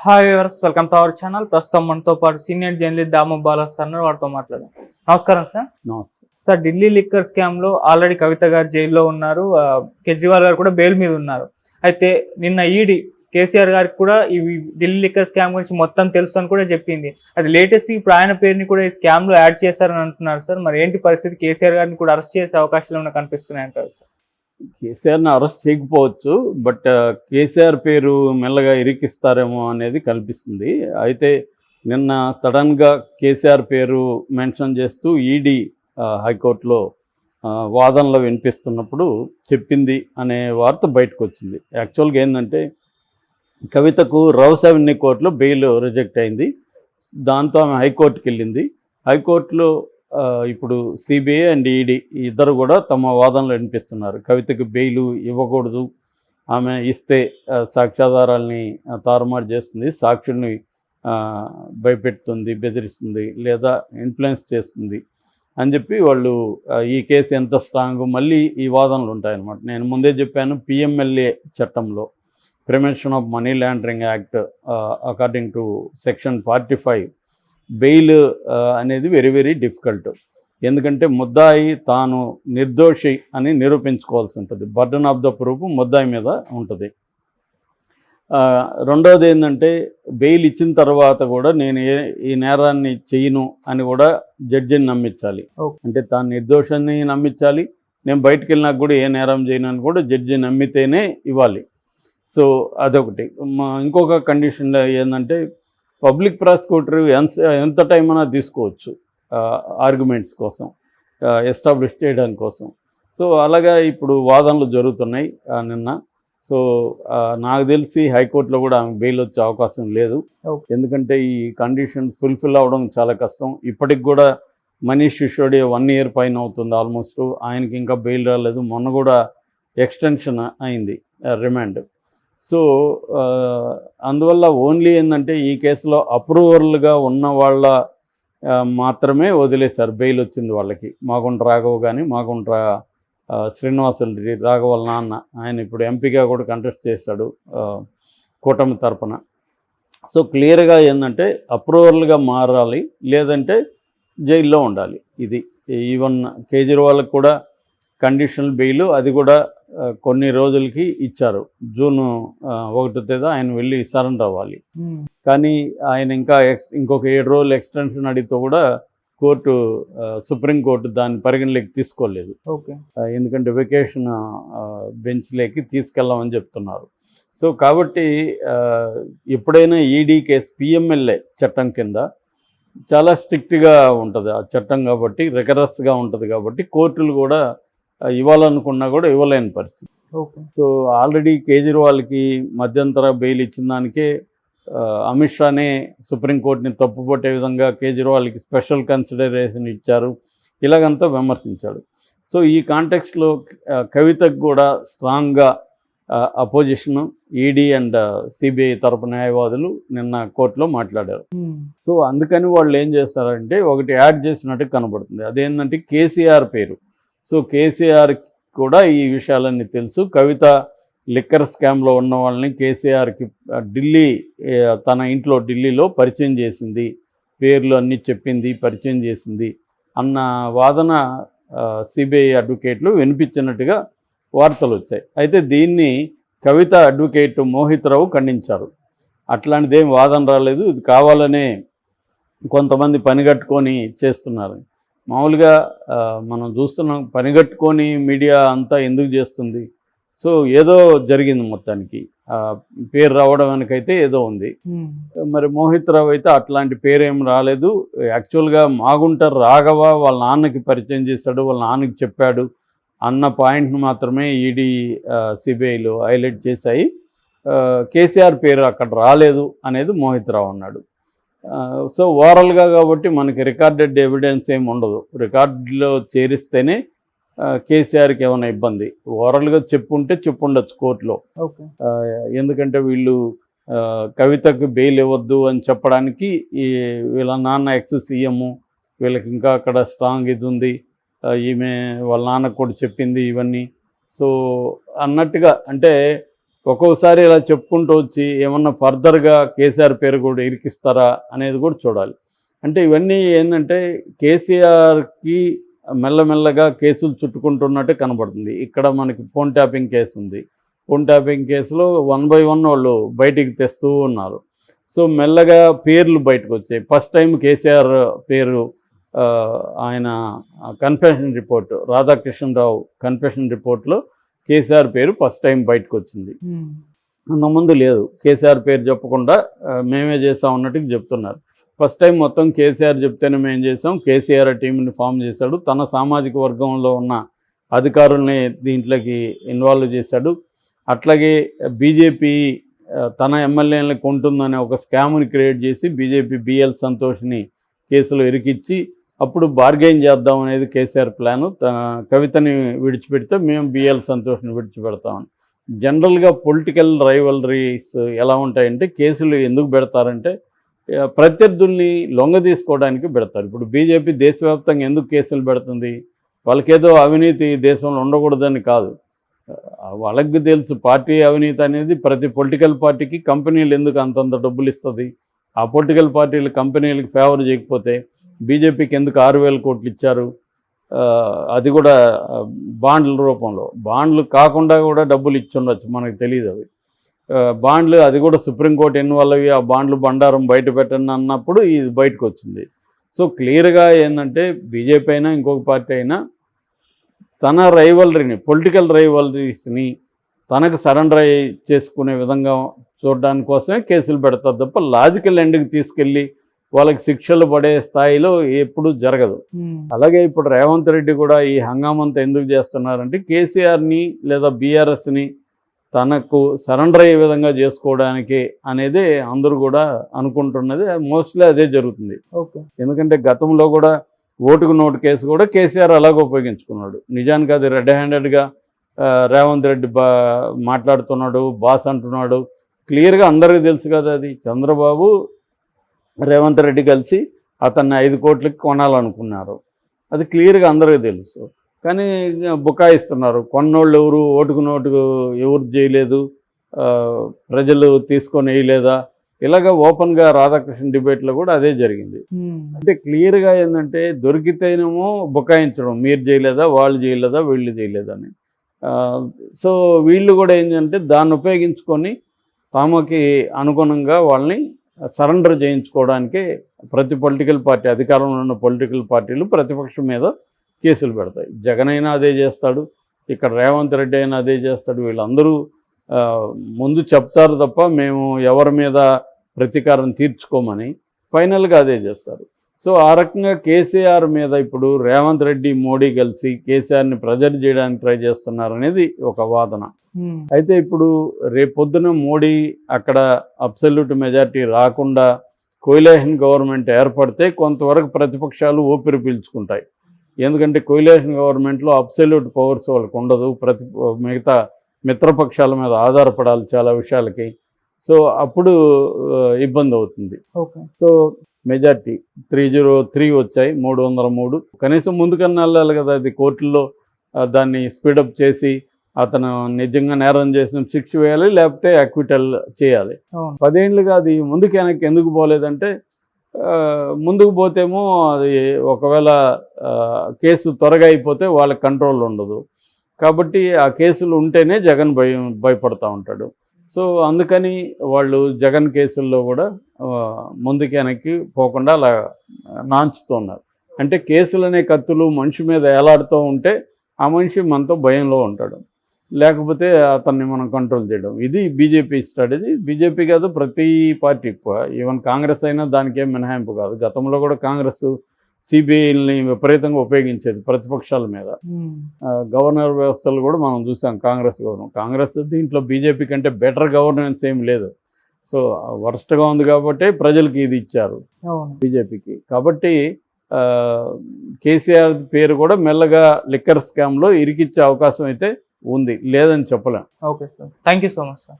Hi viewers, welcome to our channel. ప్రస్తుతం మనతో పాటు సీనియర్ జర్నలిస్ట్ దాము బాలా సార్ వారితో మాట్లాడాం. నమస్కారం సార్. నమస్తే సార్, ఢిల్లీ లిక్కర్ స్కామ్ లో ఆల్రెడీ కవిత గారు జైల్లో ఉన్నారు, కేజ్రీవాల్ గారు కూడా బెయిల్ మీద ఉన్నారు. అయితే నిన్న ఈడీ కేసీఆర్ గారికి కూడా ఈ ఢిల్లీ లిక్కర్ స్కామ్ గురించి మొత్తం తెలుసు అని కూడా చెప్పింది. అది లేటెస్ట్ ఇప్పుడు ఆయన పేరుని కూడా ఈ స్కామ్ లో యాడ్ చేశారని అంటున్నారు సార్. మరి ఏంటి పరిస్థితి? కేసీఆర్ గారిని కూడా అరెస్ట్ చేసే అవకాశాలు ఏమైనా కనిపిస్తున్నాయి అంటారు సార్? కేసీఆర్ని అరెస్ట్ చేయకపోవచ్చు, బట్ కేసీఆర్ పేరు మెల్లగా ఇరికిస్తారేమో అనేది కనిపిస్తుంది. అయితే నిన్న సడన్గా కేసీఆర్ పేరు మెన్షన్ చేస్తూ ఈడీ హైకోర్టులో వాదనలో వినిపిస్తున్నప్పుడు చెప్పింది అనే వార్త బయటకు వచ్చింది. యాక్చువల్గా ఏంటంటే కవితకు రౌసవెన్యూ కోర్టులో బెయిల్ రిజెక్ట్ అయింది. దాంతో ఆమె హైకోర్టుకి వెళ్ళింది. హైకోర్టులో ఇప్పుడు సిబిఐ అండ్ ఈడీ ఇద్దరు కూడా తమ వాదనలు వినిపిస్తున్నారు. కవితకు బెయిల్ ఇవ్వకూడదు, ఆమె ఇస్తే సాక్ష్యాధారాలని తారుమారు చేస్తుంది, సాక్షుల్ని భయపెడుతుంది, బెదిరిస్తుంది, లేదా ఇన్ఫ్లుయెన్స్ చేస్తుంది అని చెప్పి వాళ్ళు ఈ కేసు ఎంత స్ట్రాంగ్, మళ్ళీ ఈ వాదనలు ఉంటాయన్నమాట. నేను ముందే చెప్పాను, పిఎంఎల్ఏ చట్టంలో prevention of money laundering act according to section 45 bail అనేది వెరీ వెరీ డిఫికల్ట్. ఎందుకంటే ముద్దాయి తాను నిర్దోషి అని నిరూపించుకోవాల్సి ఉంటుంది. బర్డన్ ఆఫ్ ద ప్రూఫ్ ముద్దాయి మీద ఉంటుంది. రెండవది ఏంటంటే బెయిల్ ఇచ్చిన తర్వాత కూడా నేను ఈ నేరాన్ని చెయ్యను అని కూడా జడ్జిని నమ్మించాలి. అంటే తాను నిర్దోషాన్ని నమ్మించాలి, నేను బయటకు వెళ్ళినాక కూడా ఏ నేరం చేయను అని కూడా జడ్జి నమ్మితేనే ఇవ్వాలి. సో అదొకటి. ఇంకొక కండిషన్ ఏంటంటే పబ్లిక్ ప్రాసిక్యూటర్ ఎంత టైం అయినా తీసుకోవచ్చు ఆర్గ్యుమెంట్స్ కోసం, ఎస్టాబ్లిష్ చేయడానికి కోసం. సో అలాగా ఇప్పుడు వాదనలు జరుగుతున్నాయి నిన్న. సో నాకు తెలిసి హైకోర్టులో కూడా ఆమె బెయిల్ వచ్చే అవకాశం లేదు. ఎందుకంటే ఈ కండిషన్ ఫుల్ఫిల్ అవ్వడం చాలా కష్టం. ఇప్పటికి కూడా మనీష్ సిసోడియా 1 year పైన అవుతుంది ఆల్మోస్ట్. ఆయనకి ఇంకా బెయిల్ రాలేదు. మొన్న కూడా ఎక్స్టెన్షన్ అయింది రిమాండ్. సో అందువల్ల ఓన్లీ ఏంటంటే ఈ కేసులో అప్రూవర్లుగా ఉన్న వాళ్ళ మాత్రమే వదిలేశారు బెయిల్ వచ్చింది వాళ్ళకి. మాగుంట రాఘవ్ కానీ, మాగుంట శ్రీనివాసులు రాఘవల్ నాన్న, ఆయన ఇప్పుడు ఎంపీగా కూడా కంటెస్ట్ చేశాడు కూటమి తరపున. సో క్లియర్గా ఏంటంటే అప్రూవర్లుగా మారాలి, లేదంటే జైల్లో ఉండాలి. ఇది ఈవెన్ కేజ్రీవాల్కి కూడా కండిషనల్ బెయిల్, అది కూడా కొన్ని రోజులకి ఇచ్చారు. జూన్ 1వ తేదీ ఆయన వెళ్ళి సరెండర్ అవ్వాలి. కానీ ఆయన ఇంకా ఇంకొక 7 రోజులు ఎక్స్టెన్షన్ అడిగితే కూడా సుప్రీంకోర్టు దాన్ని పరిగణలోకి తీసుకోలేదు. ఎందుకంటే వెకేషన్ బెంచ్లోకి తీసుకెళ్ళామని చెప్తున్నారు. సో కాబట్టి ఎప్పుడైనా ఈడీ కేసు పిఎంఎల్ఏ చట్టం కింద చాలా స్ట్రిక్ట్గా ఉంటుంది ఆ చట్టం, కాబట్టి రిగరస్గా ఉంటుంది. కాబట్టి కోర్టులు కూడా ఇవ్వాలనుకున్నా కూడా ఇవ్వలేని పరిస్థితి. సో ఆల్రెడీ కేజ్రీవాల్కి మధ్యంతర బెయిల్ ఇచ్చిన దానికే అమిత్ షానే సుప్రీంకోర్టుని తప్పుపట్టే విధంగా కేజ్రీవాల్కి స్పెషల్ కన్సిడరేషన్ ఇచ్చారు, ఇలాగంతా విమర్శించాడు. సో ఈ కాంటెక్స్లో కవితకు కూడా స్ట్రాంగ్గా అపోజిషను ఈడీ అండ్ సిబిఐ తరపు న్యాయవాదులు నిన్న కోర్టులో మాట్లాడారు. సో అందుకని వాళ్ళు ఏం చేస్తారంటే ఒకటి యాడ్ చేసినట్టు కనబడుతుంది. అదేంటంటే కేసీఆర్ పేరు. సో కేసీఆర్ కూడా ఈ విషయాలన్నీ తెలుసు. కవిత లిక్కర్ స్కామ్లో ఉన్న వాళ్ళని కేసీఆర్కి తన ఇంట్లో ఢిల్లీలో పరిచయం చేసింది, పేర్లు అన్నీ చెప్పింది, పరిచయం చేసింది అన్న వాదన సిబిఐ అడ్వకేట్లు వినిపించినట్టుగా వార్తలు వచ్చాయి. అయితే దీన్ని కవిత అడ్వకేట్ మోహిత్ రావు ఖండించారు. అట్లాంటిదేం వాదన రాలేదు, ఇది కావాలనే కొంతమంది పనిగట్టుకొని చేస్తున్నారు. మామూలుగా మనం చూస్తున్నాం, పనిగట్టుకొని మీడియా అంతా ఎందుకు చేస్తుంది? సో ఏదో జరిగింది, మొత్తానికి పేరు రావడం వెనకైతే ఏదో ఉంది. మరి మోహిత్ రావు అయితే అట్లాంటి పేరేం రాలేదు. యాక్చువల్గా మాగుంట రాఘవ వాళ్ళ నాన్నకి పరిచయం చేశాడు, వాళ్ళ నాన్నకి చెప్పాడు అన్న పాయింట్ను మాత్రమే ఈడీ సిబిఐలు హైలైట్ చేశాయి. కేసీఆర్ పేరు అక్కడ రాలేదు అనేది మోహిత్ రావు అన్నాడు. సో ఓవరాల్గా కాబట్టి మనకి రికార్డెడ్ ఎవిడెన్స్ ఏమి ఉండదు. రికార్డులో చేరిస్తేనే కేసీఆర్కి ఏమైనా ఇబ్బంది. ఓవరాల్గా చెప్పుండొచ్చు కోర్టులో. ఎందుకంటే వీళ్ళు కవితకు బెయిల్ ఇవ్వద్దు అని చెప్పడానికి వీళ్ళ నాన్న ఎక్స్-సీఎం, వీళ్ళకి ఇంకా అక్కడ స్ట్రాంగ్ ఇది ఉంది, ఈమె వాళ్ళ నాన్నకు కూడా చెప్పింది ఇవన్నీ. సో అన్నట్టుగా అంటే ఒక్కొక్కసారి ఇలా చెప్పుకుంటూ వచ్చి ఏమన్నా ఫర్దర్గా కేసీఆర్ పేరు కూడా ఇరికిస్తారా అనేది కూడా చూడాలి. అంటే ఇవన్నీ ఏంటంటే కేసీఆర్కి మెల్లమెల్లగా కేసులు చుట్టుకుంటున్నట్టు కనబడుతుంది. ఇక్కడ మనకి ఫోన్ ట్యాపింగ్ కేసు ఉంది. ఫోన్ ట్యాపింగ్ కేసులో 1 by 1 వాళ్ళు బయటికి తెస్తూ ఉన్నారు. సో మెల్లగా పేర్లు బయటకు వచ్చాయి. ఫస్ట్ టైం కేసీఆర్ పేరు ఆయన కన్ఫెషన్ రిపోర్ట్, రాధాకృష్ణరావు కన్ఫెషన్ రిపోర్ట్లో కేసీఆర్ పేరు ఫస్ట్ టైం బయటకు వచ్చింది. అంతకుముందు లేదు, కేసీఆర్ పేరు చెప్పకుండా మేమే చేసాం అన్నట్టుగా చెప్తున్నారు. ఫస్ట్ టైం మొత్తం కేసీఆర్ చెప్తేనే మేము చేసాం, కేసీఆర్ టీంని ఫామ్ చేశాడు, తన సామాజిక వర్గంలో ఉన్న అధికారుల్ని దీంట్లోకి ఇన్వాల్వ్ చేశాడు. అట్లాగే బీజేపీ తన ఎమ్మెల్యేలను కొంటుందనే ఒక స్కామ్ని క్రియేట్ చేసి బీజేపీ బిఎల్ సంతోష్ని కేసులో ఇరికిచ్చి అప్పుడు బార్గెయిన్ చేద్దాం అనేది కేసీఆర్ ప్లాను. కవితని విడిచిపెడితే మేము బిఎల్ సంతోష్ని విడిచిపెడతామని. జనరల్గా పొలిటికల్ రైవలరీస్ ఎలా ఉంటాయంటే కేసులు ఎందుకు పెడతారంటే ప్రత్యర్థుల్ని లొంగ తీసుకోవడానికి పెడతారు. ఇప్పుడు బీజేపీ దేశవ్యాప్తంగా ఎందుకు కేసులు పెడుతుంది? వాళ్ళకేదో అవినీతి దేశంలో ఉండకూడదని కాదు. వాళ్ళకి తెలుసు పార్టీ అవినీతి అనేది ప్రతి పొలిటికల్ పార్టీకి కంపెనీలు ఎందుకు అంతంత డబ్బులు ఇస్తుంది. ఆ పొలిటికల్ పార్టీలు కంపెనీలకు ఫేవర్ చేయకపోతే బీజేపీకి ఎందుకు 6,000 కోట్లు ఇచ్చారు? అది కూడా బాండ్ల రూపంలో. బాండ్లు కాకుండా కూడా డబ్బులు ఇచ్చుండొచ్చు, మనకు తెలియదు అవి. బాండ్లు అది కూడా సుప్రీంకోర్టు ఇన్వాల్వ్ ఆ బాండ్లు బండారం బయట పెట్టండి అన్నప్పుడు ఇది బయటకు వచ్చింది. సో క్లియర్గా ఏంటంటే బీజేపీ అయినా ఇంకొక పార్టీ అయినా తన రైవలరీని, పొలిటికల్ రైవలరీస్ని తనకు సరెండర్ చేసుకునే విధంగా చూడడానికి కోసమే కేసులు పెడతారు తప్ప లాజికల్ ఎండ్కి తీసుకెళ్ళి వాళ్ళకి శిక్షలు పడే స్థాయిలో ఎప్పుడు జరగదు. అలాగే ఇప్పుడు రేవంత్ రెడ్డి కూడా ఈ హంగామంతా ఎందుకు చేస్తున్నారంటే కేసీఆర్ని లేదా బీఆర్ఎస్ని తనకు సరెండర్ అయ్యే విధంగా చేసుకోవడానికి అనేది అందరూ కూడా అనుకుంటున్నది. మోస్ట్లీ అదే జరుగుతుంది. ఎందుకంటే గతంలో కూడా ఓటుకు నోటు కేసు కూడా కేసీఆర్ అలాగే ఉపయోగించుకున్నాడు. నిజానికి అది రెడ్ హ్యాండెడ్గా రేవంత్ రెడ్డి మాట్లాడుతున్నాడు, బాస్ అంటున్నాడు. క్లియర్గా అందరికీ తెలుసు కదా, అది చంద్రబాబు రేవంత్ రెడ్డి కలిసి అతన్ని 5 కోట్లకి కొనాలనుకున్నారు. అది క్లియర్గా అందరికీ తెలుసు. కానీ బుకాయిస్తున్నారు. కొన్నోళ్ళు ఎవరు, ఓటుకు నోటుకు ఎవరు చేయలేదు, ప్రజలు తీసుకొని వేయలేదా, ఇలాగ ఓపెన్గా రాధాకృష్ణ డిబేట్లో కూడా అదే జరిగింది. అంటే క్లియర్గా ఏంటంటే దొరికితేనేమో బుకాయించడం, మీరు చేయలేదా, వాళ్ళు చేయలేదా, వీళ్ళు చేయలేదని. సో వీళ్ళు కూడా ఏంటంటే దాన్ని ఉపయోగించుకొని తమకి అనుగుణంగా వాళ్ళని సరెండర్ చేయించుకోవడానికి ప్రతి పొలిటికల్ పార్టీ, అధికారంలో ఉన్న పొలిటికల్ పార్టీలు ప్రతిపక్షం మీద కేసులు పెడతాయి. జగన్ అయినా అదే చేస్తాడు, ఇక్కడ రేవంత్ రెడ్డి అయినా అదే చేస్తాడు. వీళ్ళందరూ ముందు చెప్తారు తప్ప మేము ఎవరి మీద ప్రతీకారం తీర్చుకోమని, ఫైనల్గా అదే చేస్తారు. సో ఆ రకంగా కేసీఆర్ మీద ఇప్పుడు రేవంత్ రెడ్డి, మోడీ కలిసి కేసీఆర్ని ప్రెజర్ చేయడానికి ట్రై చేస్తున్నారు అనేది ఒక వాదన. అయితే ఇప్పుడు రేపొద్దున మోడీ అక్కడ అబ్సల్యూట్ మెజారిటీ రాకుండా కోయిలేషన్ గవర్నమెంట్ ఏర్పడితే కొంతవరకు ప్రతిపక్షాలు ఊపిరి పీల్చుకుంటాయి. ఎందుకంటే కోయిలేషన్ గవర్నమెంట్లో అబ్సల్యూట్ పవర్స్ వాళ్ళకు ఉండదు, మిగతా మిత్రపక్షాల మీద ఆధారపడాలి చాలా విషయాలకి. సో అప్పుడు ఇబ్బంది అవుతుంది. సో మెజార్టీ 303 వచ్చాయి, 303. కనీసం ముందుకన్నా వెళ్ళాలి కదా, అది కోర్టుల్లో దాన్ని స్పీడప్ చేసి అతను నిజంగా నేరం చేసిన శిక్ష వేయాలి, లేకపోతే అక్విటల్ చేయాలి. 10 ఏళ్ళుగా అది ముందుకు వెనక్కి ఎందుకు పోలేదంటే ముందుకు పోతేమో అది ఒకవేళ కేసు త్వరగా అయిపోతే వాళ్ళ కంట్రోల్ ఉండదు కాబట్టి ఆ కేసులు ఉంటేనే జగన్ భయపడుతూ ఉంటాడు. సో అందుకని వాళ్ళు జగన్ కేసుల్లో కూడా ముందుకు వెనక్కి పోకుండా అలా నాంచుతున్నారు. అంటే కేసులనే కత్తులు మనిషి మీద ఏలాడుతూ ఉంటే ఆ మనిషి మనతో భయంలో ఉంటాడు, లేకపోతే అతన్ని మనం కంట్రోల్ చేయడం. ఇది బీజేపీ స్ట్రాటజీ. బీజేపీ కాదు, ప్రతి పార్టీ, ఈవెన్ కాంగ్రెస్ అయినా దానికేం మినహాయింపు కాదు. గతంలో కూడా కాంగ్రెస్ సిబిఐని విపరీతంగా ఉపయోగించేది ప్రతిపక్షాల మీద. గవర్నర్ వ్యవస్థలు కూడా మనం చూసాం కాంగ్రెస్ దీంట్లో బీజేపీ కంటే బెటర్ గవర్నెన్స్ ఏం లేదు. సో వర్స్ట్గా ఉంది కాబట్టి ప్రజలకి ఇది ఇచ్చారు బీజేపీకి. కాబట్టి కేసీఆర్ పేరు కూడా మెల్లగా లిక్కర్ స్కామ్లో ఇరికిచ్చే అవకాశం అయితే ఉంది, లేదని చెప్పలేం. Okay sir, thank you so much sir.